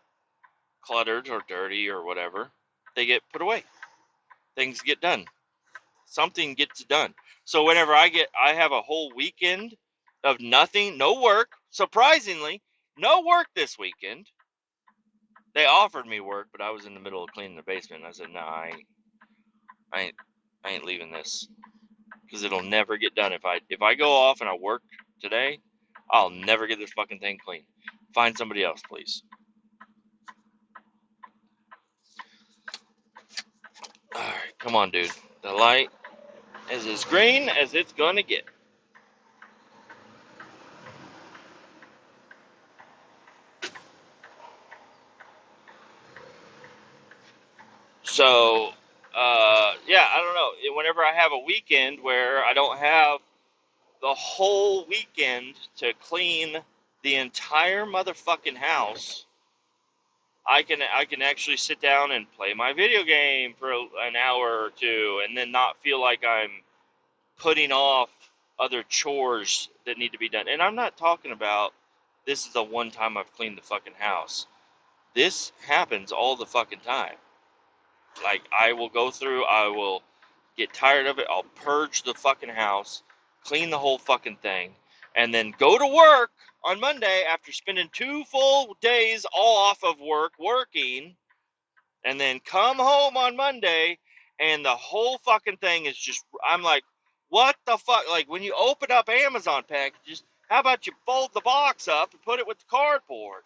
cluttered or dirty or whatever, they get put away. Things get done. Something gets done. So whenever I have a whole weekend of nothing, no work. Surprisingly, no work this weekend. They offered me work, but I was in the middle of cleaning the basement. And I said, "No, I ain't leaving this because it'll never get done. If I go off and I work today, I'll never get this fucking thing clean. Find somebody else, please." All right, come on, dude. The light is as green as it's gonna get. So, yeah, I don't know. Whenever I have a weekend where I don't have the whole weekend to clean the entire motherfucking house, I can actually sit down and play my video game for an hour or two, and then not feel like I'm putting off other chores that need to be done. And I'm not talking about this is the one time I've cleaned the fucking house. This happens all the fucking time. Like, I will go through, I will get tired of it, I'll purge the fucking house, clean the whole fucking thing, and then go to work on Monday after spending 2 full days all off of work working, and then come home on Monday, and the whole fucking thing is just, I'm like, what the fuck? Like, when you open up Amazon packages, how about you fold the box up and put it with the cardboard?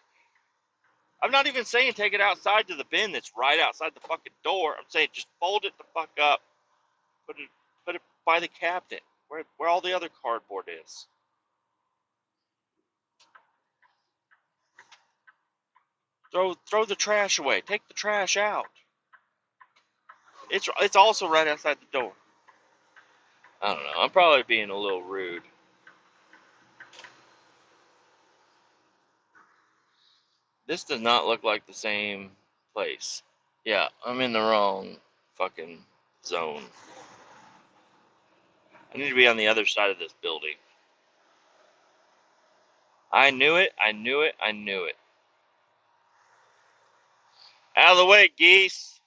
I'm not even saying take it outside to the bin that's right outside the fucking door. I'm saying just fold it the fuck up, put it by the cabinet where all the other cardboard is. Throw the trash away. Take the trash out. It's also right outside the door. I don't know. I'm probably being a little rude. This does not look like the same place. Yeah, I'm in the wrong fucking zone. I need to be on the other side of this building. I knew it. I knew it. I knew it. Out of the way, geese.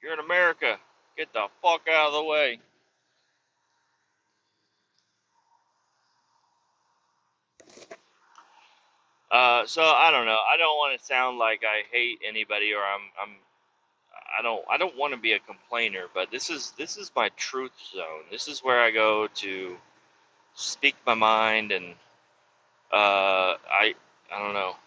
You're in America. Get the fuck out of the way. So I don't know. I don't want to sound like I hate anybody, or I don't want to be a complainer, but this is my truth zone. This is where I go to speak my mind, and I don't know.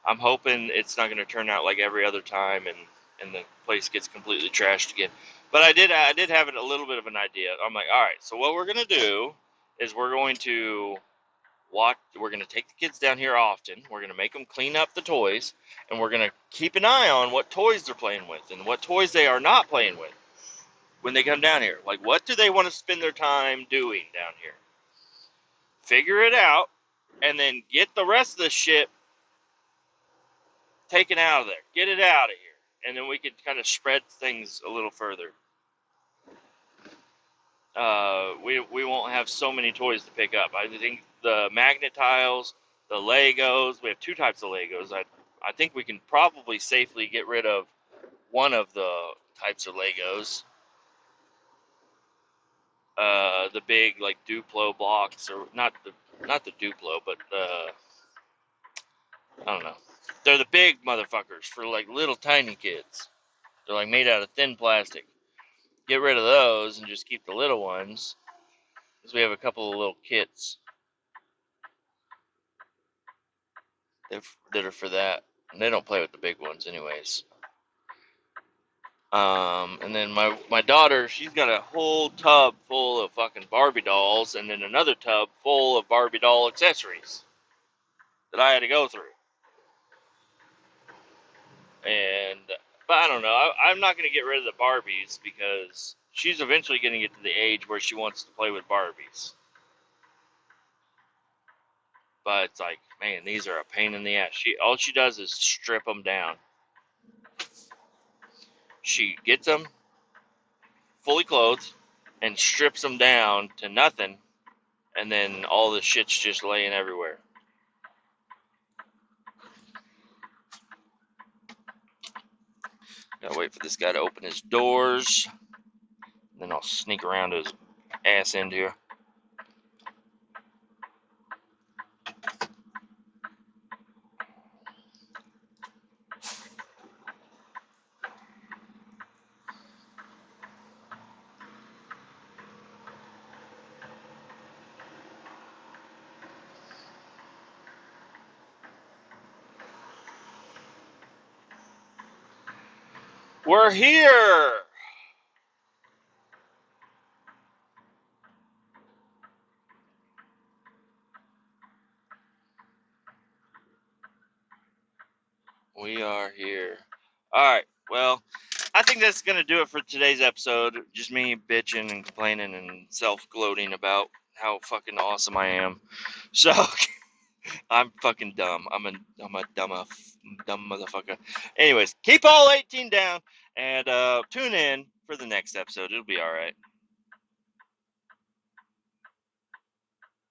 I'm hoping it's not going to turn out like every other time, and the place gets completely trashed again. But I did have a little bit of an idea. I'm like, all right, so what we're going to do is we're going to take the kids down here often. We're going to make them clean up the toys, and we're going to keep an eye on what toys they're playing with and what toys they are not playing with when they come down here. Like, what do they want to spend their time doing down here? Figure it out, and then get the rest of the shit taken out of there. Get it out of here. And then we could kind of spread things a little further. We won't have so many toys to pick up. I think the magnet tiles, the Legos, we have 2 types of Legos. I think we can probably safely get rid of one of the types of Legos. The big, like, Duplo blocks, or not the Duplo, but I don't know. They're the big motherfuckers for like little tiny kids. They're like made out of thin plastic. Get rid of those and just keep the little ones. Because we have a couple of little kits that are for that. And they don't play with the big ones anyways. And then my daughter, she's got a whole tub full of fucking Barbie dolls, and then another tub full of Barbie doll accessories that I had to go through. And but I don't know. I'm not going to get rid of the Barbies because she's eventually going to get to the age where she wants to play with Barbies. But it's like, man, these are a pain in the ass. All she does is strip them down. She gets them fully clothed and strips them down to nothing, and then all the shit's just laying everywhere. Gotta wait for this guy to open his doors. Then I'll sneak around to his ass end here. We're here! We are here. Alright, well, I think that's going to do it for today's episode. Just me bitching and complaining and self-gloating about how fucking awesome I am. So, I'm fucking dumb. I'm a dumb motherfucker. Anyways, keep all 18 down and tune in for the next episode. It'll be alright.